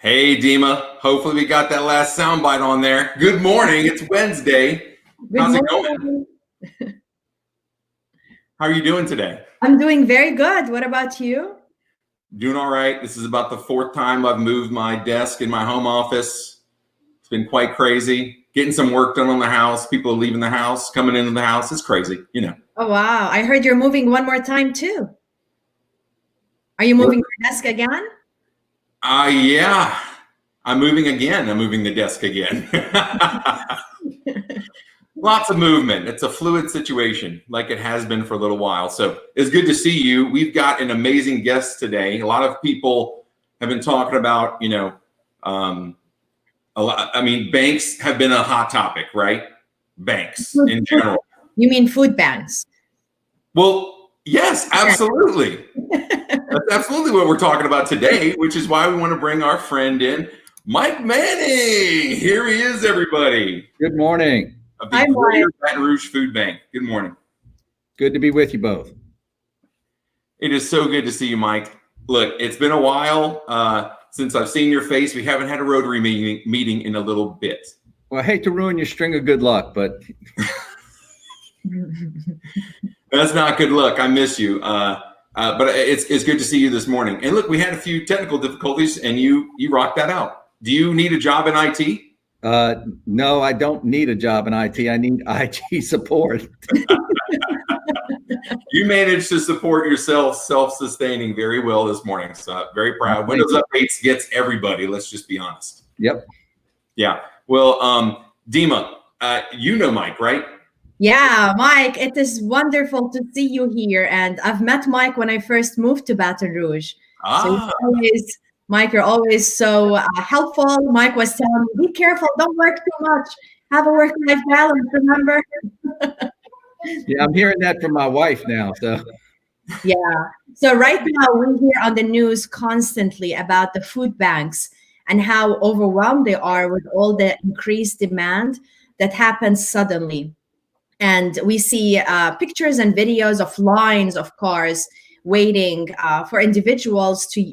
Hey, Dima. Hopefully we got that last soundbite on there. Good morning. It's Wednesday. Good How's it morning. going? How are you doing today? I'm doing very good. What about you? Doing all right. This is about the fourth time I've moved my desk in my home office. It's been quite crazy. Getting some work done on the house. People are leaving the house, coming into the house. It's crazy, you know. Oh, wow. I heard you're moving one more time too. Are you moving your desk again? Yeah. I'm moving again. I'm moving the desk again. Lots of movement. It's a fluid situation like it has been for a little while. So it's good to see you. We've got an amazing guest today. A lot of people have been talking about, a lot. I mean, banks have been a hot topic, right? Banks in general. You mean food banks? Well, yes, absolutely. That's absolutely what we're talking about today, which is why we want to bring our friend in, Mike Manning. Here he is, everybody. Good morning. Of the Greater Baton Rouge Food Bank. Good morning. Good to be with you both. It is so good to see you, Mike. Look, it's been a while since I've seen your face. We haven't had a Rotary meeting in a little bit. Well, I hate to ruin your string of good luck, but that's not good luck. I miss you. But it's good to see you this morning. And look, we had a few technical difficulties, and you rocked that out. Do you need a job in IT? No, I don't need a job in IT. I need IT support. You managed to support yourself self-sustaining very well this morning. So very proud. Windows updates gets everybody. Let's just be honest. Yep. Yeah. Well, Dima, you know Mike, right? Yeah, Mike, it is wonderful to see you here. And I've met Mike when I first moved to Baton Rouge. Mike, you're always so helpful. Mike was telling me, be careful, don't work too much. Have a work-life balance, remember? Yeah, I'm hearing that from my wife now. So yeah. So right now we hear on the news constantly about the food banks and how overwhelmed they are with all the increased demand that happens suddenly. And we see pictures and videos of lines of cars waiting for individuals to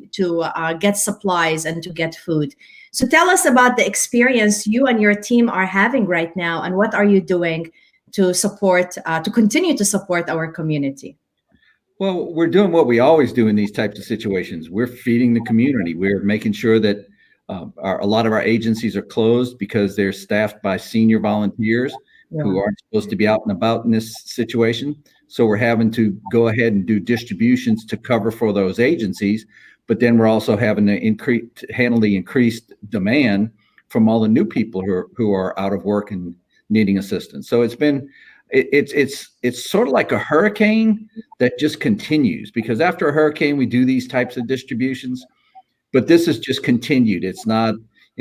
get supplies and to get food. So tell us about the experience you and your team are having right now, and what are you doing to support, to continue to support our community? Well, we're doing what we always do in these types of situations. We're feeding the community. We're making sure that a lot of our agencies are closed because they're staffed by senior volunteers who aren't supposed to be out and about in this situation. So we're having to go ahead and do distributions to cover for those agencies. But then we're also having to handle the increased demand from all the new people who are out of work and needing assistance. So it's sort of like a hurricane that just continues, because after a hurricane, we do these types of distributions, but this is just continued. It's not,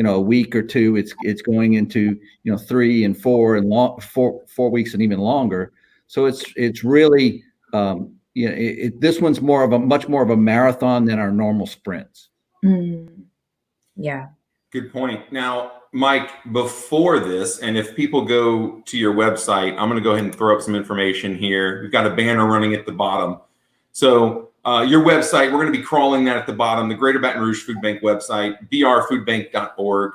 a week or two. It's going into, 3 and 4 and 4 weeks and even longer. So it's really, this one's much more of a marathon than our normal sprints. Yeah. Good point. Now, Mike, before this, and if people go to your website, I'm going to go ahead and throw up some information here. We've got a banner running at the bottom. So your website, we're going to be crawling that at the bottom, the Greater Baton Rouge Food Bank website, brfoodbank.org.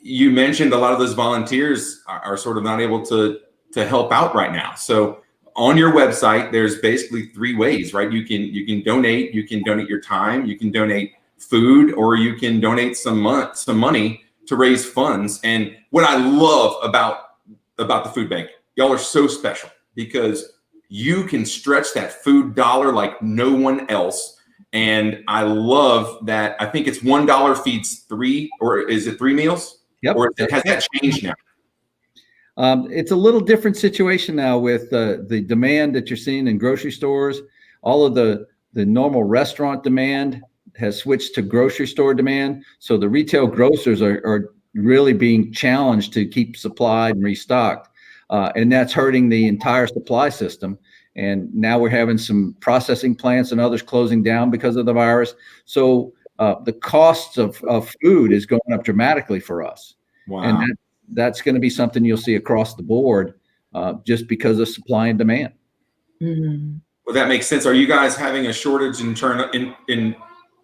You mentioned a lot of those volunteers are sort of not able to help out right now. So on your website, there's basically 3 ways, right? You can donate. You can donate your time. You can donate food, or you can donate some money to raise funds. And what I love about the food bank, y'all are so special because you can stretch that food dollar like no one else. And I love that. I think it's $1 feeds 3, or is it 3 meals? Yep. Or has that changed now? It's a little different situation now with the demand that you're seeing in grocery stores. All of the normal restaurant demand has switched to grocery store demand. So the retail grocers are really being challenged to keep supplied and restocked. And that's hurting the entire supply system. And now we're having some processing plants and others closing down because of the virus. So the costs of food is going up dramatically for us. Wow. And that's going to be something you'll see across the board just because of supply and demand. Mm-hmm. Well, that makes sense. Are you guys having a shortage in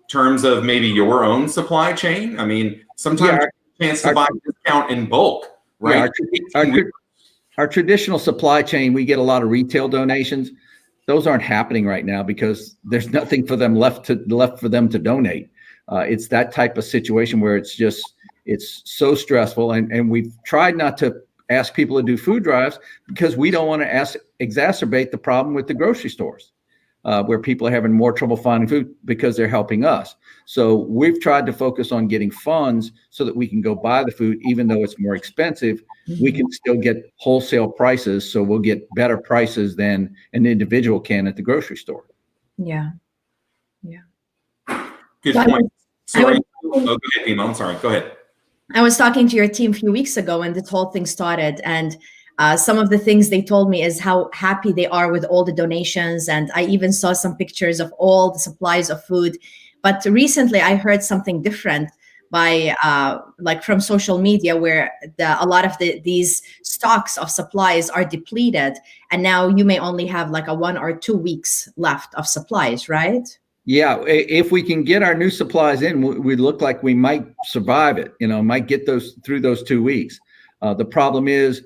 terms of maybe your own supply chain? I mean, sometimes you have a chance to buy a discount in bulk, right? Yeah, our traditional supply chain, we get a lot of retail donations. Those aren't happening right now because there's nothing for them left for them to donate. It's that type of situation where it's so stressful, and we've tried not to ask people to do food drives because we don't want to exacerbate the problem with the grocery stores, where people are having more trouble finding food because they're helping us. So we've tried to focus on getting funds so that we can go buy the food, even though it's more expensive. We can still get wholesale prices, so we'll get better prices than an individual can at the grocery store. Yeah. Good point. Sorry. Go ahead, Dima. I'm sorry. Go ahead. I was talking to your team a few weeks ago when this whole thing started, and some of the things they told me is how happy they are with all the donations, and I even saw some pictures of all the supplies of food. But recently, I heard something different by like from social media, where a lot of these stocks of supplies are depleted, and now you may only have like a 1 or 2 weeks left of supplies, right? Yeah, if we can get our new supplies in, we look like we might survive it. Might get those through those 2 weeks. The problem is,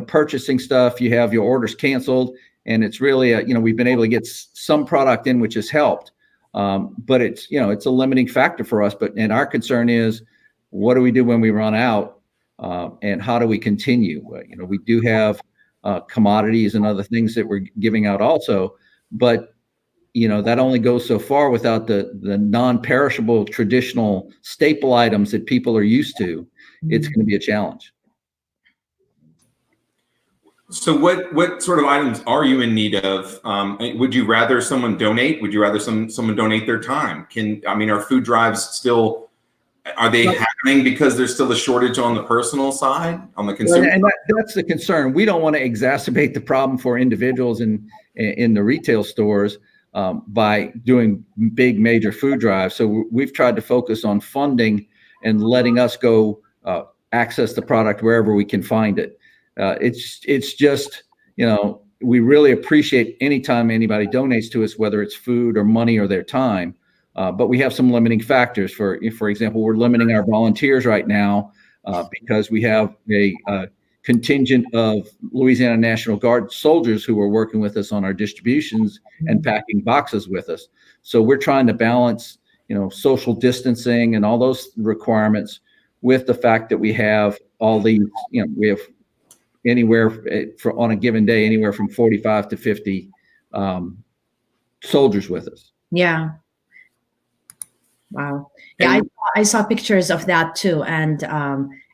purchasing stuff, you have your orders canceled, and it's really, we've been able to get some product in, which has helped. But it's a limiting factor for us. And our concern is, what do we do when we run out, and how do we continue? We do have commodities and other things that we're giving out also, but that only goes so far without the non-perishable traditional staple items that people are used to. It's going to be a challenge. So what sort of items are you in need of? Would you rather someone donate? Would you rather someone donate their time? Are food drives still, are they happening because there's still a shortage on the personal side, on the consumer? And that's the concern. We don't want to exacerbate the problem for individuals in the retail stores by doing big major food drives. So we've tried to focus on funding and letting us go access the product wherever we can find it. It's just, we really appreciate anytime anybody donates to us, whether it's food or money or their time. But we have some limiting factors. For example, we're limiting our volunteers right now because we have a contingent of Louisiana National Guard soldiers who are working with us on our distributions and packing boxes with us. So we're trying to balance, social distancing and all those requirements with the fact that we have all these, we have anywhere on a given day, anywhere from 45 to 50 soldiers with us. Yeah. Wow. Yeah, I saw pictures of that too. And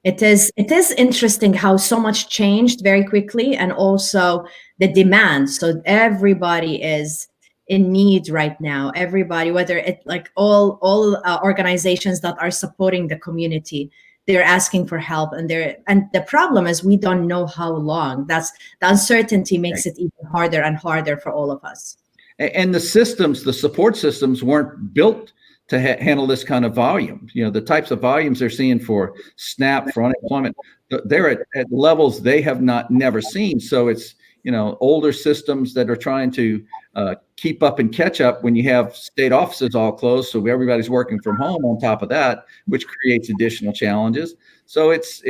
it is interesting how so much changed very quickly, and also the demand. So everybody is in need right now. Everybody, whether it's like all organizations that are supporting the community, they're asking for help, and the problem is we don't know how long. That's the uncertainty makes it even harder and harder for all of us. And the support systems weren't built to handle this kind of volume. The types of volumes they're seeing for SNAP, for unemployment, they're at levels they have never seen. So it's, older systems that are trying to keep up and catch up when you have state offices all closed. So everybody's working from home on top of that, which creates additional challenges. So it's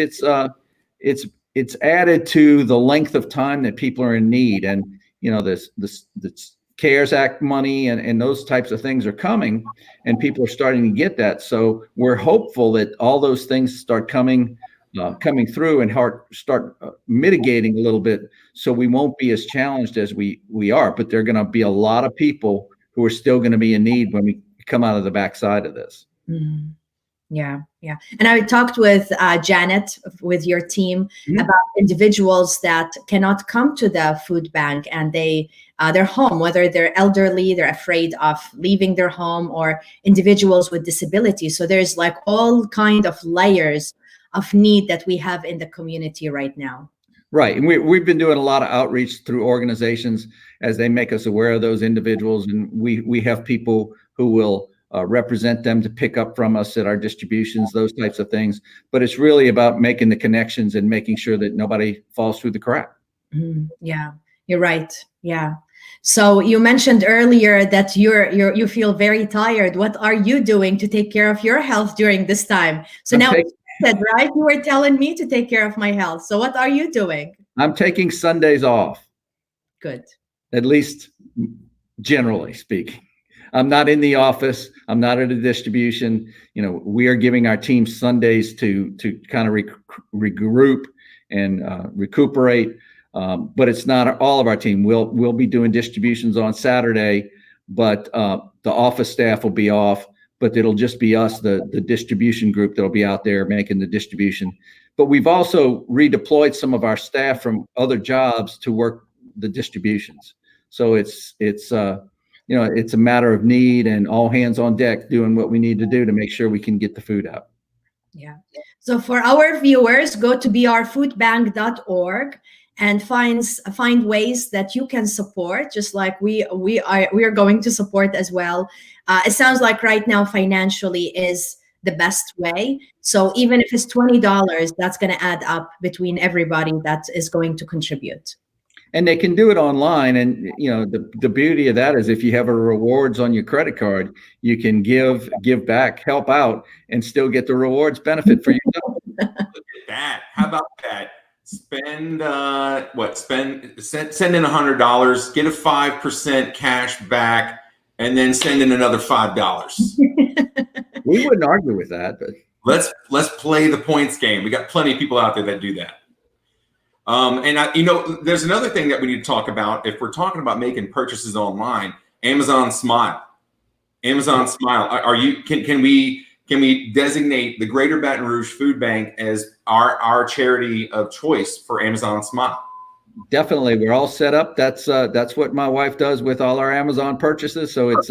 added to the length of time that people are in need. And, this CARES Act money and those types of things are coming, and people are starting to get that. So we're hopeful that all those things start coming through and start mitigating a little bit, so we won't be as challenged as we are. But there are going to be a lot of people who are still going to be in need when we come out of the backside of this. Mm-hmm. Yeah. And I talked with Janet, with your team, about individuals that cannot come to the food bank, and they're home, whether they're elderly, they're afraid of leaving their home, or individuals with disabilities. So there's like all kind of layers of need that we have in the community right now. Right. And we've been doing a lot of outreach through organizations as they make us aware of those individuals. And we have people who will represent them to pick up from us at our distributions, those types of things. But it's really about making the connections and making sure that nobody falls through the crack. Yeah, you're right. Yeah. So you mentioned earlier that you feel very tired. What are you doing to take care of your health during this time? So now, right? You were telling me to take care of my health. So what are you doing? I'm taking Sundays off. Good. At least generally speaking. I'm not in the office. I'm not at a distribution. We are giving our team Sundays to kind of regroup and recuperate. But it's not all of our team. We'll be doing distributions on Saturday, but the office staff will be off. But it'll just be us, the distribution group, that'll be out there making the distribution. But we've also redeployed some of our staff from other jobs to work the distributions. So it's a matter of need, and all hands on deck doing what we need to do to make sure we can get the food out. Yeah. So for our viewers, go to brfoodbank.org and find ways that you can support, just like we are going to support as well. It sounds like right now financially is the best way. So even if it's $20, that's going to add up between everybody that is going to contribute. And they can do it online. And the beauty of that is if you have a rewards on your credit card, you can give back, help out, and still get the rewards benefit for yourself. Look at that. How about that? Spend send in $100, get a 5% cash back, and then send in another $5. We wouldn't argue with that, but let's play the points game. We got plenty of people out there that do that. There's another thing that we need to talk about. If we're talking about making purchases online, Amazon Smile. Can we designate the Greater Baton Rouge Food Bank as our charity of choice for Amazon Smile? Definitely. We're all set up. That's what my wife does with all our Amazon purchases. So it's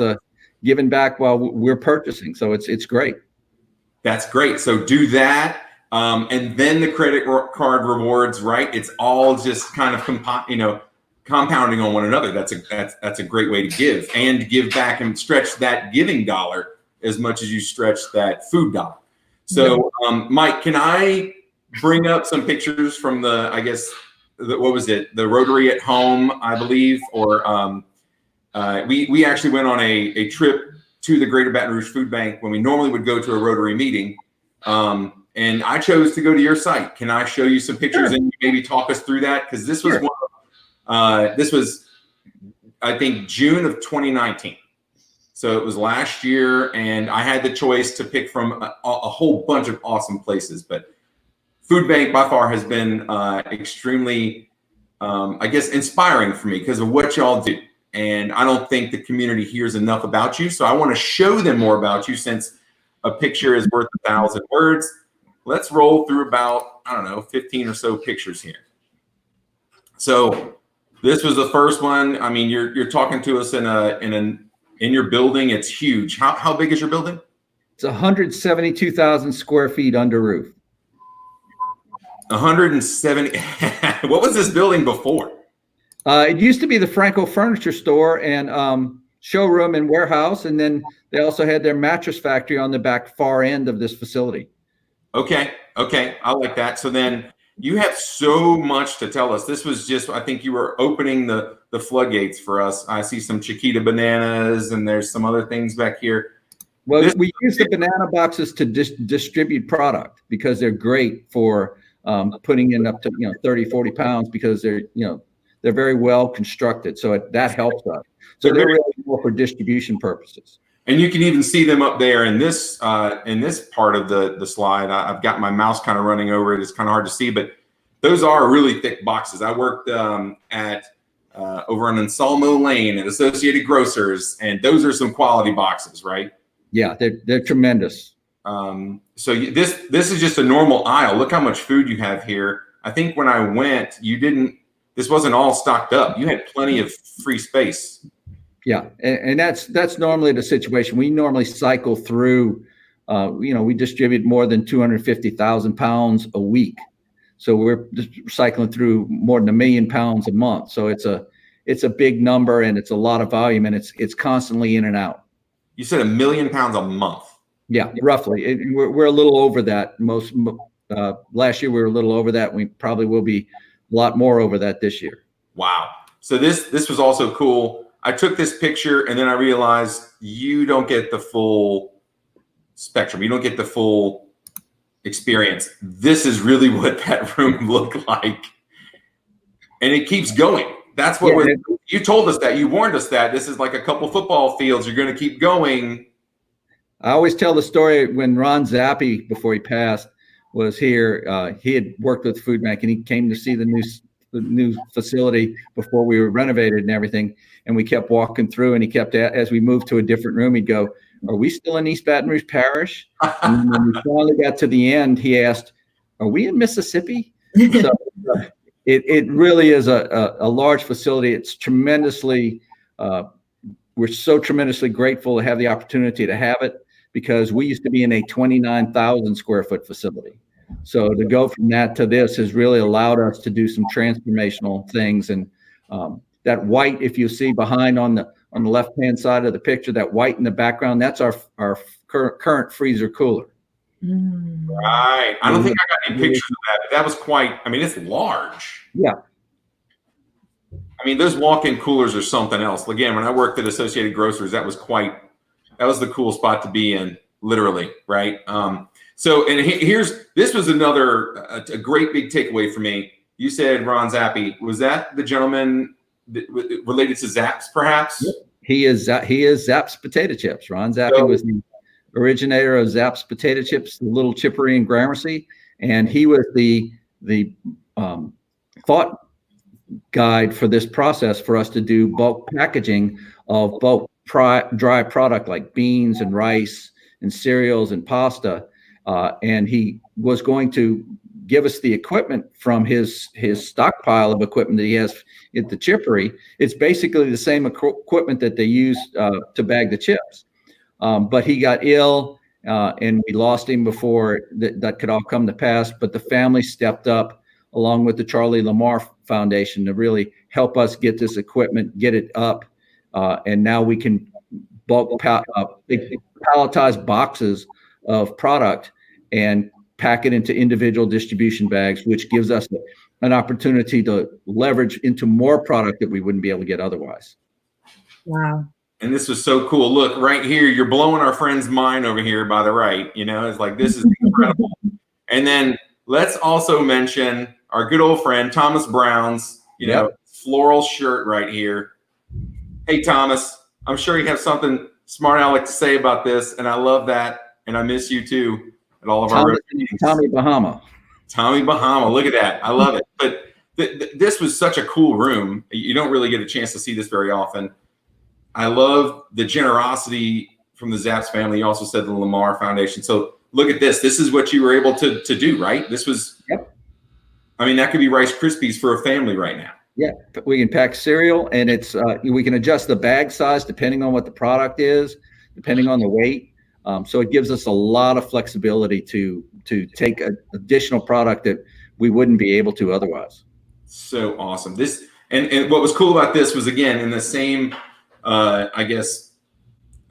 giving back while we're purchasing. So it's great. That's great. So do that. And then the credit card rewards, right? It's all just kind of compounding on one another. That's a great way to give back and stretch that giving dollar as much as you stretch that food dollar. So, Mike, can I bring up some pictures from what was it? The Rotary at Home, I believe, or we actually went on a trip to the Greater Baton Rouge Food Bank when we normally would go to a Rotary meeting. And I chose to go to your site. Can I show you some pictures and maybe talk us through that? Because this was this was, I think, June of 2019. So it was last year, and I had the choice to pick from a whole bunch of awesome places. But Food Bank by far has been extremely, inspiring for me because of what y'all do. And I don't think the community hears enough about you. So I want to show them more about you, since a picture is worth 1,000 words. Let's roll through about, 15 or so pictures here. So this was the first one. I mean, you're talking to us in your building. It's huge. How big is your building? It's 172,000 square feet under roof. 170. What was this building before? It used to be the Franco Furniture Store and showroom and warehouse, and then they also had their mattress factory on the back far end of this facility. Okay, I like that. So then you have so much to tell us. This was just, I think you were opening the floodgates for us. I see some Chiquita bananas, and there's some other things back here. Well, we use the banana boxes to distribute product because they're great for putting in up to 30, 40 pounds, because they're very well constructed. So that helps us. So they're really more for distribution purposes. And you can even see them up there in this part of the slide. I've got my mouse kind of running over it. It's kind of hard to see, but those are really thick boxes. I worked at over on Anselmo Lane at Associated Grocers, and those are some quality boxes, right? Yeah, they're tremendous. So this is just a normal aisle. Look how much food you have here. I think when I went, this wasn't all stocked up. You had plenty of free space. Yeah, and that's normally the situation. We normally cycle through, we distribute more than 250,000 pounds a week. So we're just cycling through more than 1 million pounds a month. So it's a big number, and it's a lot of volume, and it's constantly in and out. You said 1 million pounds a month. Yeah, roughly. We're a little over that. Last year we were a little over that. We probably will be a lot more over that this year. Wow. So this was also cool. I took this picture and then I realized you don't get the full spectrum. You don't get the full experience. This is really what that room looked like. And it keeps going. That's what you told us that. You warned us that this is like a couple football fields. You're going to keep going. I always tell the story when Ron Zappi, before he passed, was here. He had worked with the food bank and he came to see the new facility before we were renovated and everything. And we kept walking through and he kept, as we moved to a different room, he'd go, "Are we still in East Baton Rouge Parish?" And when we finally got to the end, he asked, "Are we in Mississippi?" So it really is a large facility. It's tremendously, we're so tremendously grateful to have the opportunity to have it, because we used to be in a 29,000 square foot facility. So to go from that to this has really allowed us to do some transformational things. And that white, if you see behind on the left-hand side of the picture, that white in the background, that's our current freezer cooler. Right. I don't think I got any pictures of that, but that was quite, I mean, it's large. Yeah. I mean, those walk-in coolers are something else. Again, when I worked at Associated Grocers, that was the cool spot to be in, literally, right? So, and this was a great big takeaway for me. You said Ron Zappi. Was that the gentleman related to Zapp's, perhaps? Yep. He is Zapp's potato chips. Ron Zappi was the originator of Zapp's potato chips, the little chippery in Gramercy, and he was the thought guide for this process for us to do bulk packaging of bulk dry product like beans and rice and cereals and pasta. And he was going to give us the equipment from his stockpile of equipment that he has at the chippery. It's basically the same equipment that they use to bag the chips. But he got ill and we lost him before that could all come to pass. But the family stepped up along with the Charlie Lamar Foundation to really help us get this equipment, get it up. And now we can bulk palletize boxes of product and pack it into individual distribution bags, which gives us an opportunity to leverage into more product that we wouldn't be able to get otherwise. Wow. And this was so cool. Look, right here, you're blowing our friend's mind over here by the right. You know, it's like, this is incredible. And then let's also mention our good old friend, Thomas Brown's, floral shirt right here. Hey, Thomas, I'm sure you have something smart aleck to say about this. And I love that. And I miss you too at all of our Tommy Bahama. Tommy Bahama. Look at that. I love it. But this was such a cool room. You don't really get a chance to see this very often. I love the generosity from the Zapp's family. You also said the Lamar Foundation. So look at this. This is what you were able to do, right? This was, I mean, that could be Rice Krispies for a family right now. Yeah, we can pack cereal, and it's we can adjust the bag size depending on what the product is, depending on the weight. So it gives us a lot of flexibility to take an additional product that we wouldn't be able to otherwise. So awesome. This and what was cool about this was, again, in the same I guess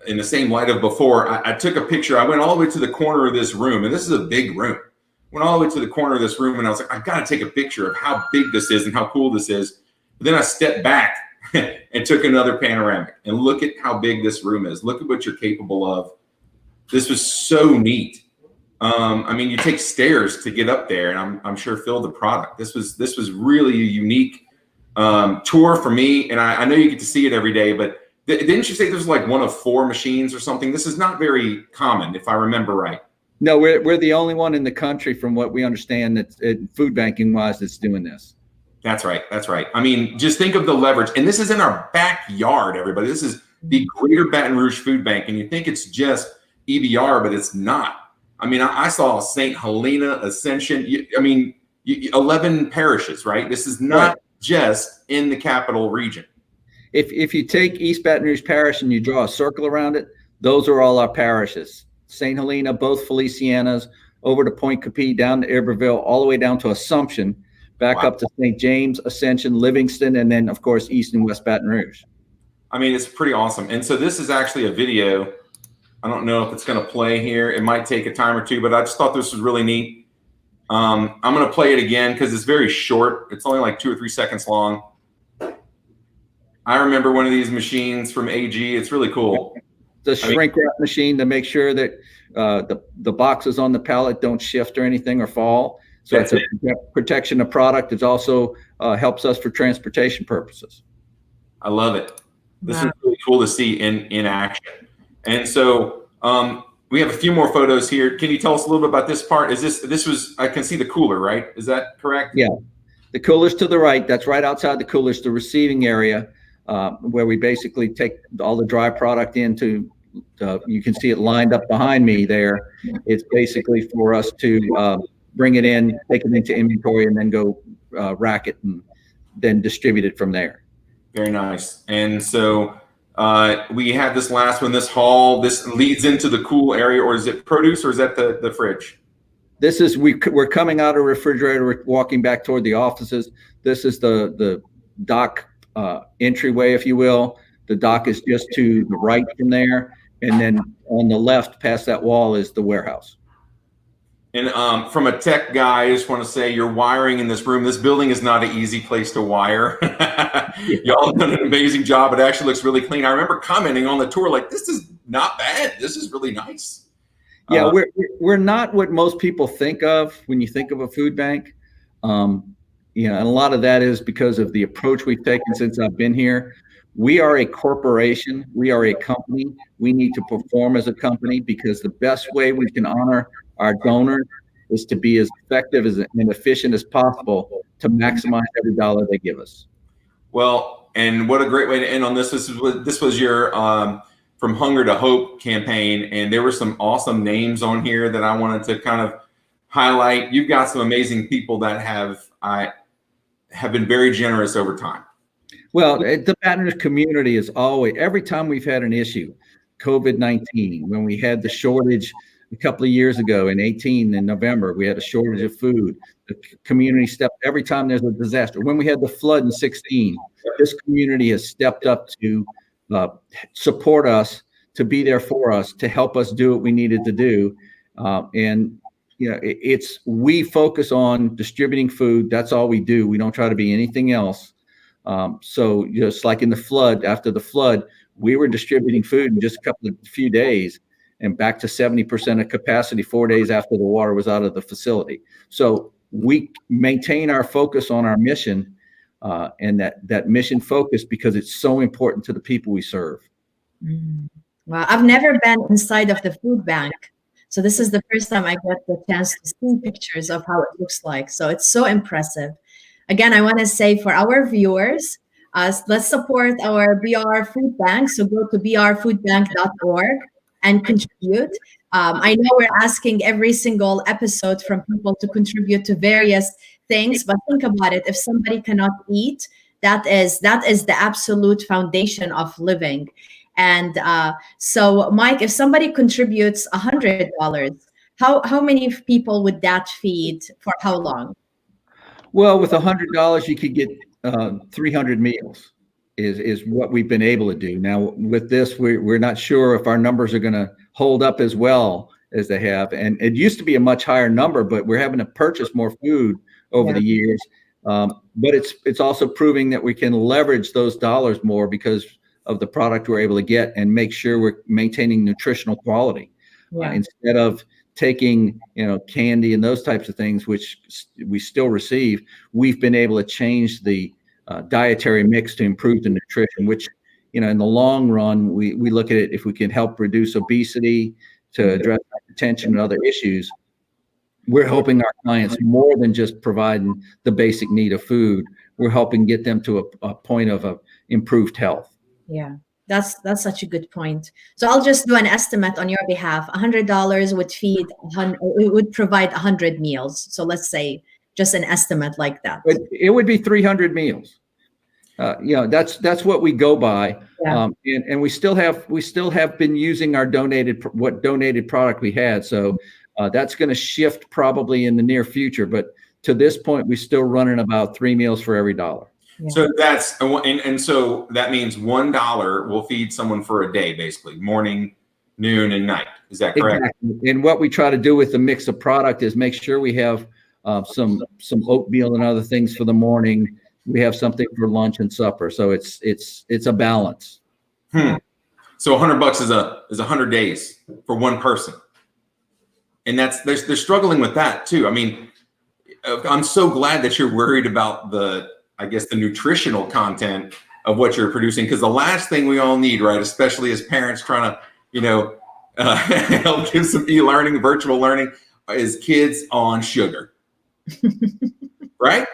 in the same light of before, I took a picture. I went all the way to the corner of this room, and this is a big room. Went all the way to the corner of this room, and I was like, I've got to take a picture of how big this is and how cool this is. But then I stepped back and took another panoramic, and look at how big this room is. Look at what you're capable of. This was so neat. I mean, you take stairs to get up there, and I'm sure filled the product. This was really a unique tour for me, and I know you get to see it every day, but didn't you say this was like one of 4 machines or something? This is not very common, if I remember right. No, we're the only one in the country, from what we understand, that's food banking wise, that's doing this. That's right. That's right. I mean, just think of the leverage, and this is in our backyard, everybody. This is the Greater Baton Rouge Food Bank, and you think it's just EBR, but it's not. I mean, I saw St. Helena, Ascension. 11 parishes, right? This is not just in the capital region. If you take East Baton Rouge Parish and you draw a circle around it, those are all our parishes. St. Helena, both Felicianas, over to Point Capee, down to Iberville, all the way down to Assumption, back up to St. James, Ascension, Livingston, and then, of course, East and West Baton Rouge. I mean, it's pretty awesome. And so this is actually a video. I don't know if it's going to play here. It might take a time or two, but I just thought this was really neat. I'm going to play it again because it's very short. It's only like 2 or 3 seconds long. I remember one of these machines from AG. It's really cool. The shrink wrap machine to make sure that the boxes on the pallet don't shift or anything or fall. So it's a protection of product. It also helps us for transportation purposes. I love it. This is really cool to see in action. And so we have a few more photos here. Can you tell us a little bit about this part? This was, I can see the cooler, right? Is that correct? Yeah. The cooler's to the right. That's right outside the cooler's the receiving area where we basically take all the dry product into. You can see it lined up behind me there. It's basically for us to bring it in, take it into inventory, and then go rack it and then distribute it from there. Very nice. And so we have this last one, this hall. This leads into the cool area, or is it produce, or is that the fridge? This is, we're coming out of the refrigerator, we're walking back toward the offices. This is the dock entryway, if you will. The dock is just to the right from there. And then on the left, past that wall, is the warehouse. And from a tech guy, I just want to say your wiring in this room, this building is not an easy place to wire. Y'all have done an amazing job. It actually looks really clean. I remember commenting on the tour, like, this is not bad. This is really nice. Yeah, we're not what most people think of when you think of a food bank. And a lot of that is because of the approach we've taken since I've been here. We are a corporation. We are a company. We need to perform as a company because the best way we can honor our donors is to be as effective and efficient as possible to maximize every dollar they give us. Well, and what a great way to end on this. This was your From Hunger to Hope campaign, and there were some awesome names on here that I wanted to kind of highlight. You've got some amazing people that have been very generous over time. Well, the Baton Rouge community is always, every time we've had an issue, COVID-19, when we had the shortage a couple of years ago in 18 in November, we had a shortage of food. The community stepped every time there's a disaster. When we had the flood in 16, this community has stepped up to support us, to be there for us, to help us do what we needed to do. We focus on distributing food. That's all we do. We don't try to be anything else. So just like in the flood, after the flood, we were distributing food in just a few days and back to 70% of capacity 4 days after the water was out of the facility. So we maintain our focus on our mission and that mission focus because it's so important to the people we serve. Well, I've never been inside of the food bank. So this is the first time I get the chance to see pictures of how it looks like. So it's so impressive. Again, I want to say for our viewers, let's support our BR Food Bank. So go to brfoodbank.org and contribute. I know we're asking every single episode from people to contribute to various things, but think about it. If somebody cannot eat, that is the absolute foundation of living. And so, Mike, if somebody contributes $100, how many people would that feed for how long? Well, with $100, you could get 300 meals is what we've been able to do. Now, with this, we're not sure if our numbers are going to hold up as well as they have. And it used to be a much higher number, but we're having to purchase more food over the years. But it's also proving that we can leverage those dollars more because of the product we're able to get and make sure we're maintaining nutritional quality instead of taking, candy and those types of things, which we still receive. We've been able to change the dietary mix to improve the nutrition, which, in the long run, we look at it, if we can help reduce obesity, to address hypertension and other issues, we're helping our clients more than just providing the basic need of food. We're helping get them to a point of improved health. Yeah, that's such a good point. So I'll just do an estimate on your behalf. $100 would provide 100 meals. So let's say just an estimate like that. It would be 300 meals. That's what we go by. Yeah. And we still have been using our donated product we had. So that's going to shift probably in the near future. But to this point, we're still running about 3 meals for every $1. Yeah. So so that means $1 will feed someone for a day, basically morning, noon, and night. Is that correct? Exactly. And what we try to do with the mix of product is make sure we have some oatmeal and other things for the morning, we have something for lunch and supper. So it's a balance. So $100 is 100 days for one person. And they're struggling with that too. I mean, I'm so glad that you're worried about the nutritional content of what you're producing, because the last thing we all need, right, especially as parents trying to, help give some e-learning, virtual learning, is kids on sugar, right?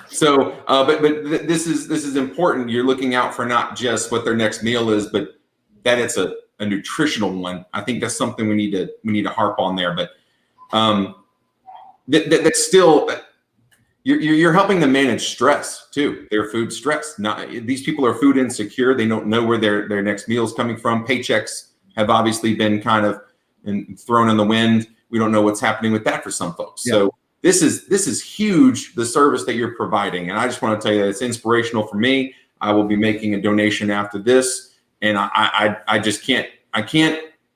So, but this is important. You're looking out for not just what their next meal is, but that it's a nutritional one. I think that's something we need to harp on there. But that's still, you're helping them manage stress too. Their food stress. These people are food insecure. They don't know where their next meal is coming from. Paychecks have obviously been kind of thrown in the wind. We don't know what's happening with that for some folks. Yeah. So this is huge, the service that you're providing. And I just want to tell you that it's inspirational for me. I will be making a donation after this. And I just can't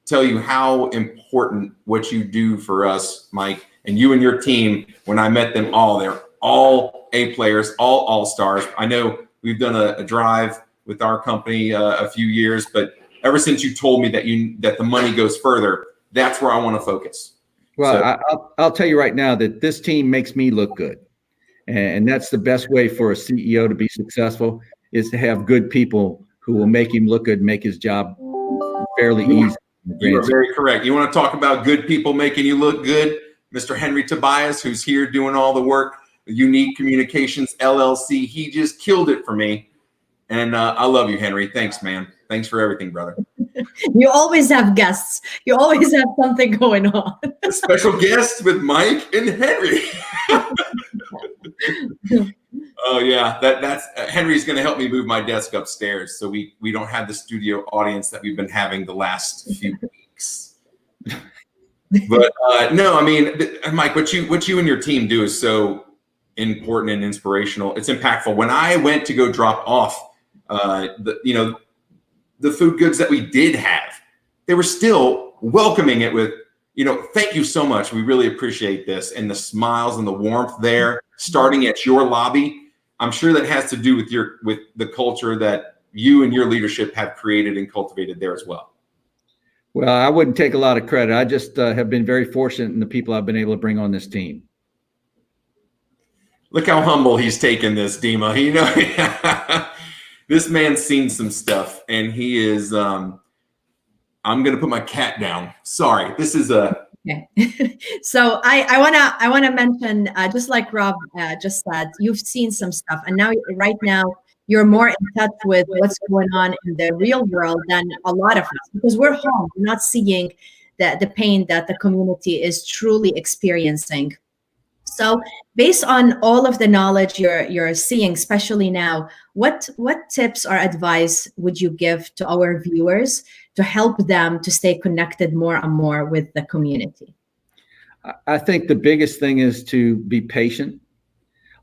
tell you how important what you do for us, Mike, and you and your team. When I met them all, they're all A players, all stars. I know we've done a drive with our company a few years, but ever since you told me that the money goes further, that's where I want to focus. Well, so, I'll tell you right now that this team makes me look good. And that's the best way for a CEO to be successful, is to have good people who will make him look good, make his job fairly easy. You are very correct. You want to talk about good people making you look good? Mr. Henry Tobias, who's here doing all the work, Unique Communications LLC, he just killed it for me. And I love you, Henry. Thanks, man. Thanks for everything, brother. You always have guests. You always have something going on. A special guest with Mike and Henry. Oh yeah, that's Henry's going to help me move my desk upstairs, so we don't have the studio audience that we've been having the last few weeks. But no, I mean, Mike, what you and your team do is so important and inspirational. It's impactful. When I went to go drop off the food goods that we did have, they were still welcoming it with, thank you so much. We really appreciate this. And the smiles and the warmth there, starting at your lobby. I'm sure that has to do with the culture that you and your leadership have created and cultivated there as well. Well, I wouldn't take a lot of credit. I just have been very fortunate in the people I've been able to bring on this team. Look how humble he's taken this, Dima. This man's seen some stuff, and he is. I'm going to put my cat down. Sorry, this is a. Okay. So I wanna mention, just like Rob just said, you've seen some stuff, and right now you're more in touch with what's going on in the real world than a lot of us, because we're home, we're not seeing the pain that the community is truly experiencing. So based on all of the knowledge you're seeing, especially now, what tips or advice would you give to our viewers to help them to stay connected more and more with the community? I think the biggest thing is to be patient.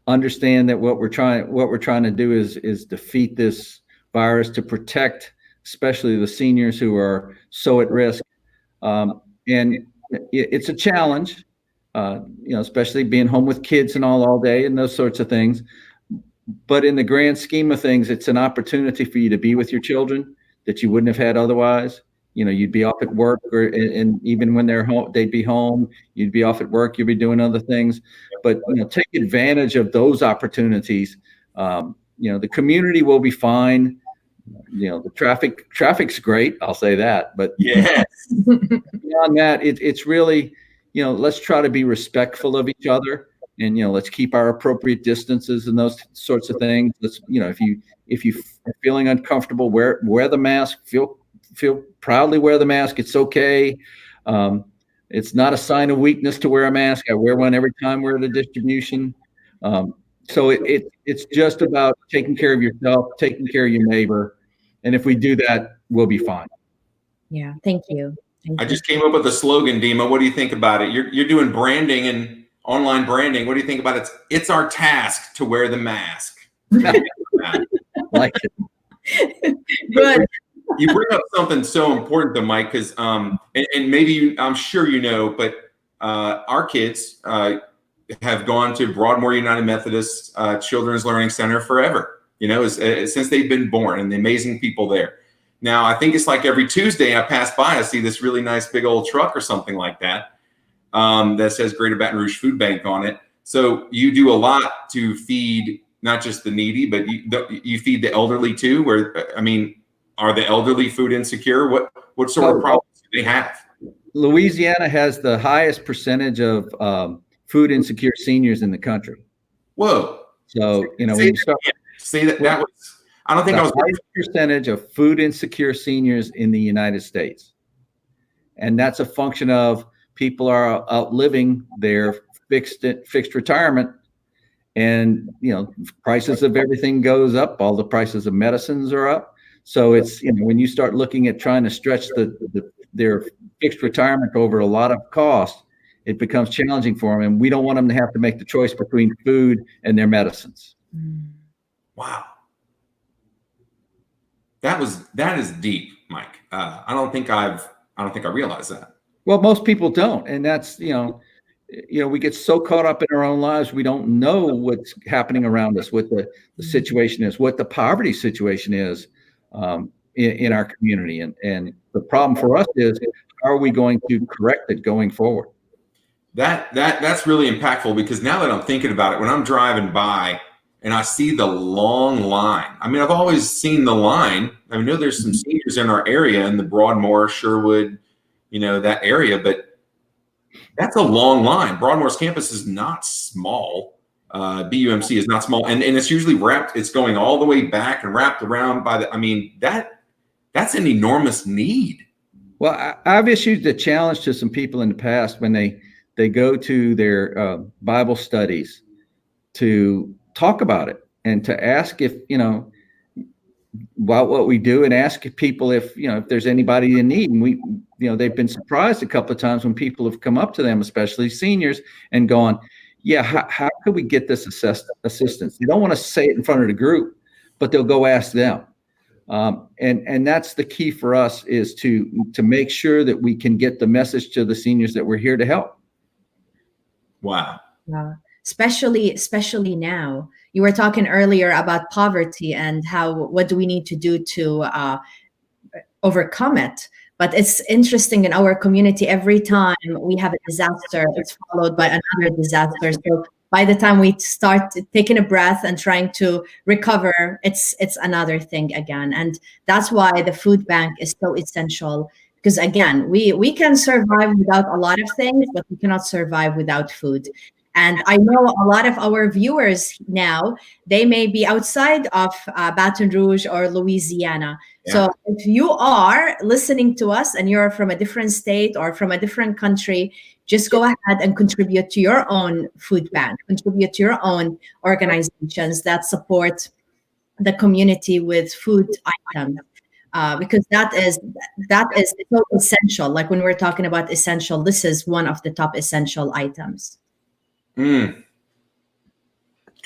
Understand that what we're trying to do is defeat this virus, to protect especially the seniors who are so at risk. And it's a challenge, especially being home with kids and all day and those sorts of things. But in the grand scheme of things, it's an opportunity for you to be with your children that you wouldn't have had otherwise. You'd be off at work, and even when they're home, they'd be home. You'd be off at work. You'd be doing other things. But take advantage of those opportunities. The community will be fine. The traffic's great. I'll say that. But yes, beyond that, it's really, let's try to be respectful of each other, and let's keep our appropriate distances and those sorts of things. Let's, if you are feeling uncomfortable, wear the mask. Feel proudly wear the mask. It's okay. It's not a sign of weakness to wear a mask. I wear one every time we're at a distribution. So it's just about taking care of yourself, taking care of your neighbor. And if we do that, we'll be fine. Yeah. Thank you. I just came up with a slogan, Dima. What do you think about it? You're doing branding and online branding. What do you think about it? It's our task to wear the mask. Like it. Good. You bring up something so important, though, Mike, because and maybe I'm sure but our kids, have gone to Broadmoor United Methodist Children's Learning Center forever, since they've been born, and the amazing people there. Now, I think it's like every Tuesday I pass by, I see this really nice big old truck or something like that that says Greater Baton Rouge Food Bank on it. So you do a lot to feed not just the needy, but you feed the elderly too. Are the elderly food insecure? What sort of problems do they have? Louisiana has the highest percentage of food insecure seniors in the country. Whoa! So when you start say that was. I don't think I was. Highest percentage of food insecure seniors in the United States, and that's a function of people are outliving their fixed retirement, and prices of everything goes up. All the prices of medicines are up. So it's when you start looking at trying to stretch their fixed retirement over a lot of cost, it becomes challenging for them, and we don't want them to have to make the choice between food and their medicines. Wow. That is deep, Mike. I don't think I realized that. Well, most people don't, and that's we get so caught up in our own lives, we don't know what's happening around us, what the situation is, what the poverty situation is in our community, and the problem for us is, how are we going to correct it going forward? That's really impactful, because now that I'm thinking about it, when I'm driving by and I see the long line. I mean, I've always seen the line. I know there's some seniors in our area, in the Broadmoor, Sherwood, that area, but that's a long line. Broadmoor's campus is not small. BUMC is not small. And it's usually it's going all the way back and wrapped around by that's an enormous need. Well, I've issued the challenge to some people in the past when they go to their Bible studies to talk about it and to ask if, about what we do, and ask people if there's anybody in need. And they've been surprised a couple of times when people have come up to them, especially seniors, and gone, yeah, how could we get this assistance? They don't want to say it in front of the group, but they'll go ask them. And that's the key for us, is to make sure that we can get the message to the seniors that we're here to help. Wow. Especially now. You were talking earlier about poverty and what do we need to do to overcome it. But it's interesting, in our community, every time we have a disaster, it's followed by another disaster. So by the time we start taking a breath and trying to recover, it's another thing again. And that's why the food bank is so essential. Because again, we can survive without a lot of things, but we cannot survive without food. And I know a lot of our viewers now, they may be outside of Baton Rouge or Louisiana. Yeah. So if you are listening to us and you're from a different state or from a different country, just go ahead and contribute to your own food bank, contribute to your own organizations that support the community with food items. Because that is so essential. Like when we're talking about essential, this is one of the top essential items. Couldn't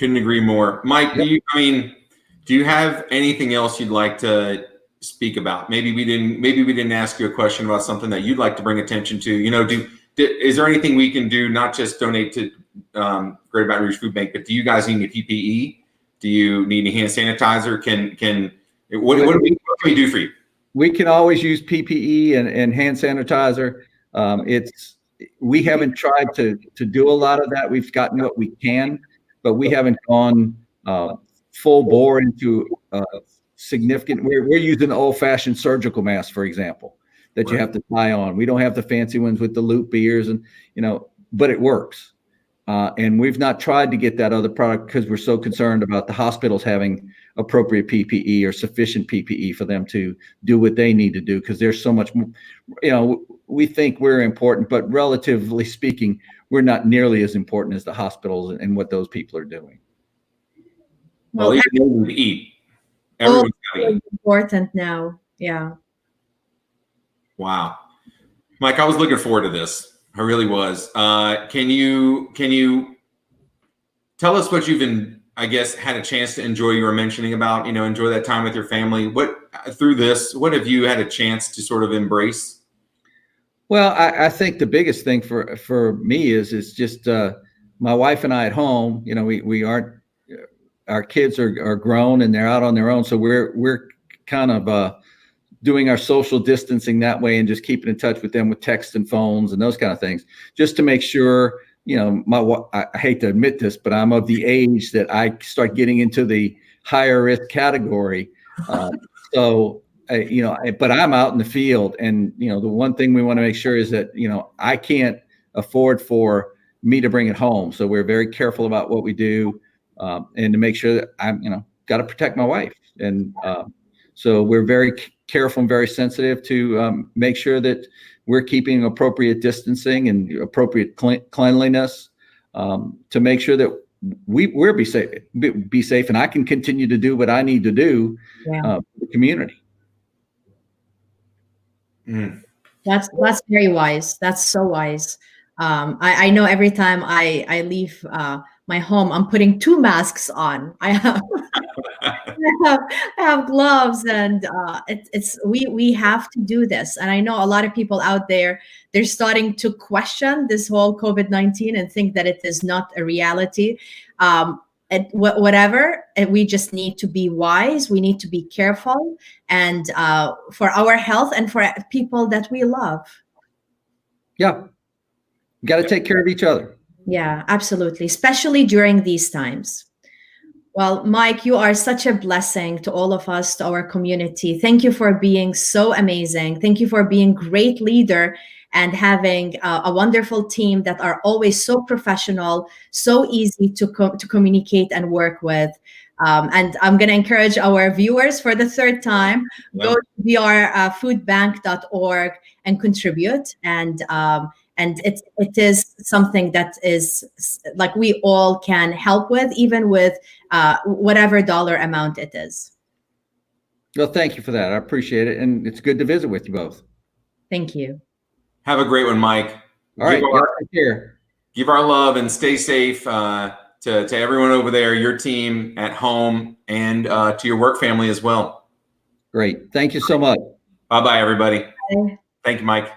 agree more. Mike, do you have anything else you'd like to speak about? Maybe we didn't ask you a question about something that you'd like to bring attention to. Is there anything we can do, not just donate to Greater Baton Rouge Food Bank, but do you guys need any PPE? Do you need any hand sanitizer? What can we do for you? We can always use PPE and hand sanitizer. We haven't tried to do a lot of that. We've gotten what we can, but we haven't gone full bore into significant. We're using old-fashioned surgical masks, for example, that you have to tie on. We don't have the fancy ones with the loop ears, and but it works. And we've not tried to get that other product because we're so concerned about the hospitals having appropriate PPE or sufficient PPE for them to do what they need to do, because there's so much more. We think we're important, but relatively speaking, we're not nearly as important as the hospitals and what those people are doing. Well, they need to eat. Everyone's got to eat. Important now. Yeah. Wow. Mike, I was looking forward to this. I really was. Can you tell us what you've had a chance to enjoy? You were mentioning about, enjoy that time with your family. What have you had a chance to sort of embrace? Well, I think the biggest thing for me is just my wife and I at home, we aren't, our kids are grown and they're out on their own. So we're kind of doing our social distancing that way and just keeping in touch with them with texts and phones and those kind of things, just to make sure, I hate to admit this, but I'm of the age that I start getting into the higher risk category. But I'm out in the field, and, the one thing we want to make sure is that, I can't afford for me to bring it home. So we're very careful about what we do, and to make sure that I'm, got to protect my wife. And so we're very careful and very sensitive to make sure that we're keeping appropriate distancing and appropriate cleanliness, to make sure that we're be safe, and I can continue to do what I need to do for the community. Mm. That's very wise. That's so wise. I know every time I leave my home, I'm putting 2 masks on. I have gloves, and we have to do this. And I know a lot of people out there, they're starting to question this whole COVID-19 and think that it is not a reality. And whatever, and we just need to be wise. We need to be careful, and for our health and for people that we love. Yeah, you got to take care of each other. Yeah, absolutely, especially during these times. Well, Mike, you are such a blessing to all of us, to our community. Thank you for being so amazing. Thank you for being a great leader and having a wonderful team that are always so professional, so easy to communicate and work with. And I'm going to encourage our viewers for the 3rd time, go to gbrfoodbank.org and contribute. And it is something that is like we all can help with, even with whatever dollar amount it is. Well, thank you for that. I appreciate it. And it's good to visit with you both. Thank you. Have a great one, Mike. All right. Take care. Give our love and stay safe to everyone over there, your team at home, and to your work family as well. Great. Thank you so much. Bye-bye, everybody. Bye. Thank you, Mike.